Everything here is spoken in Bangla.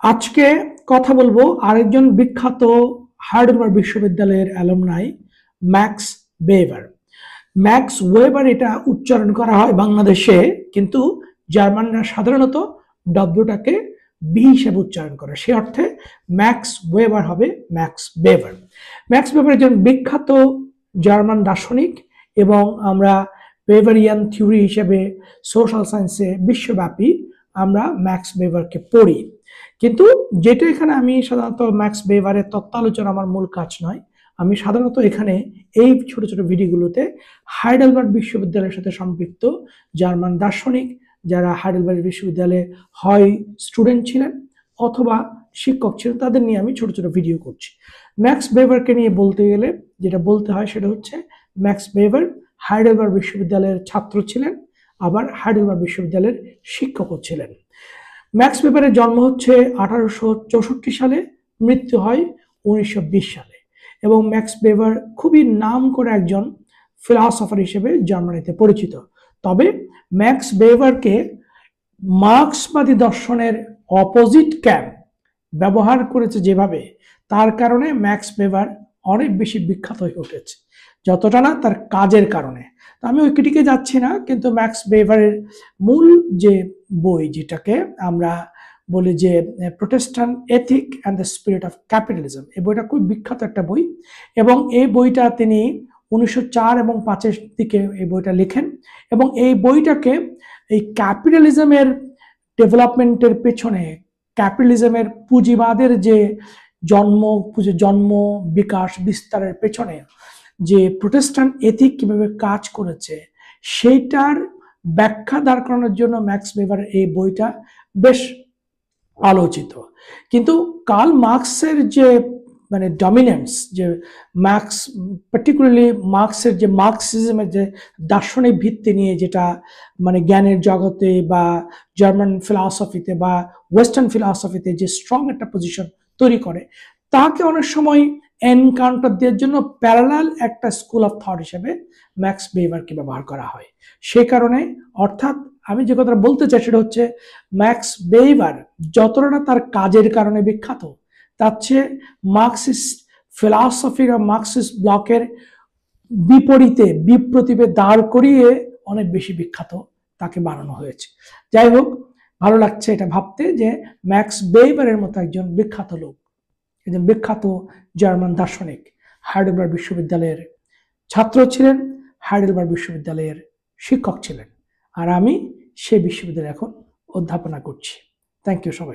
আজকে কথা বলবো আরেকজন বিখ্যাত হার্ভার্ড বিশ্ববিদ্যালয়ের alumni max weber. Max weber এটা উচ্চারণ করা হয় বাংলাদেশে, কিন্তু জার্মানরা সাধারণত ডব্লিউটাকে বি হিসেবে উচ্চারণ করে, সে অর্থে ম্যাক্স ওয়েবার হবে ম্যাক্স ওয়েবার। ম্যাক্স ওয়েবার একজন বিখ্যাত জার্মান দার্শনিক এবং আমরা ওয়েবারিয়ান থিওরি হিসেবে সোশ্যাল সায়েন্সে বিশ্বব্যাপী আমরা ম্যাক্স ওয়েবারকে পড়ি। কিন্তু যেটা এখানে আমি সাধারণত ম্যাক্স ওয়েবারের তত্ত্ব আলোচনা আমার মূল কাজ নয়, আমি সাধারণত এখানে এই ছোট ছোট ভিডিওগুলোতে হাইডেলবার্গ বিশ্ববিদ্যালয়ের সাথে সম্পৃক্ত জার্মান দার্শনিক যারা হাইডেলবার্গ বিশ্ববিদ্যালয়ে হয় স্টুডেন্ট ছিলেন অথবা শিক্ষক ছিলেন তাদের নিয়ে আমি ছোট ছোট ভিডিও করছি। ম্যাক্স ওয়েবারকে নিয়ে বলতে গেলে যেটা বলতে হয় সেটা হচ্ছে ম্যাক্স ওয়েবার হাইডেলবার্গ বিশ্ববিদ্যালয়ের ছাত্র ছিলেন, আবার হাইডেলবার্গ বিশ্ববিদ্যালয়ের শিক্ষকও ছিলেন। ম্যাক্স ওয়েবারের জন্ম হচ্ছে 1864 সালে, মৃত্যু হয় 1920 সালে এবং ম্যাক্স ওয়েবার খুবই নাম করে একজন ফিলসফার হিসেবে জার্মানিতে পরিচিত। তবে ম্যাক্স ওয়েবারকে মার্ক্সবাদী দর্শনের অপোজিট ক্যাম্প ব্যবহার করেছে যেভাবে, তার কারণে ম্যাক্স ওয়েবার অনেক বেশি বিখ্যাত হয়ে উঠেছে, যতটা না তার কাজের কারণে। আমি ওই ক্রিটিকে যাচ্ছি না, কিন্তু ম্যাক্স ওয়েবারের মূল যে বই যেটাকে আমরা বলি যে Protestant ethic and the spirit of capitalism, এই বইটা খুব বিখ্যাত একটা বই এবং এই বইটা তিনি 1904 এবং 5-এর দিকে এই বইটা লেখেন এবং এই বইটাকে এই ক্যাপিটালিজমের ডেভেলপমেন্টের পেছনে, ক্যাপিটালিজমের পুঁজিবাদের যে জন্ম বিকাশ বিস্তারের পেছনে যে প্রোটেস্ট্যান্ট এথিক কিভাবে কাজ করেছে সেইটার ব্যাখ্যা দাঁড় করানোর জন্য ম্যাক্স ওয়েবারের এই বইটা বেশ আলোচিত। কিন্তু কার্ল মার্কসের যে মানে ডমিনেন্স, যে মার্কস পার্টিকুলারলি মার্কসের যে মার্কসিজমের যে দার্শনিক ভিত্তি নিয়ে যেটা মানে জ্ঞানের জগতে বা জার্মান ফিলসফিতে বা ওয়েস্টার্ন ফিলসফিতে যে স্ট্রং একটা পজিশন তৈরি করে, তাকে অনেক সময় এনকাউন্টার দেওয়ার জন্য প্যারালাল একটা স্কুল অফ থট হিসেবে ম্যাক্স ওয়েবারকে ব্যবহার করা হয়। সেই কারণে অর্থাৎ আমি যে কথাটা বলতে চাই সেটা হচ্ছে ম্যাক্স ওয়েবার যতটা না তার কাজের কারণে বিখ্যাত, তার চেয়ে মার্কসিস্ট ফিলসফির বা মার্কসিস্ট ব্লকের বিপরীতে বিপ্রতিভে দাঁড় করিয়ে অনেক বেশি বিখ্যাত তাকে বানানো হয়েছে। যাই হোক, ভালো লাগছে এটা ভাবতে যে ম্যাক্স ওয়েবারের মতো একজন বিখ্যাত লোক, একজন বিখ্যাত জার্মান দার্শনিক হাইডেলবার্গ বিশ্ববিদ্যালয়ের ছাত্র ছিলেন, হাইডেলবার্গ বিশ্ববিদ্যালয়ের শিক্ষক ছিলেন, আর আমি সেই বিশ্ববিদ্যালয়ে এখন অধ্যাপনা করছি। থ্যাংক ইউ সবাই।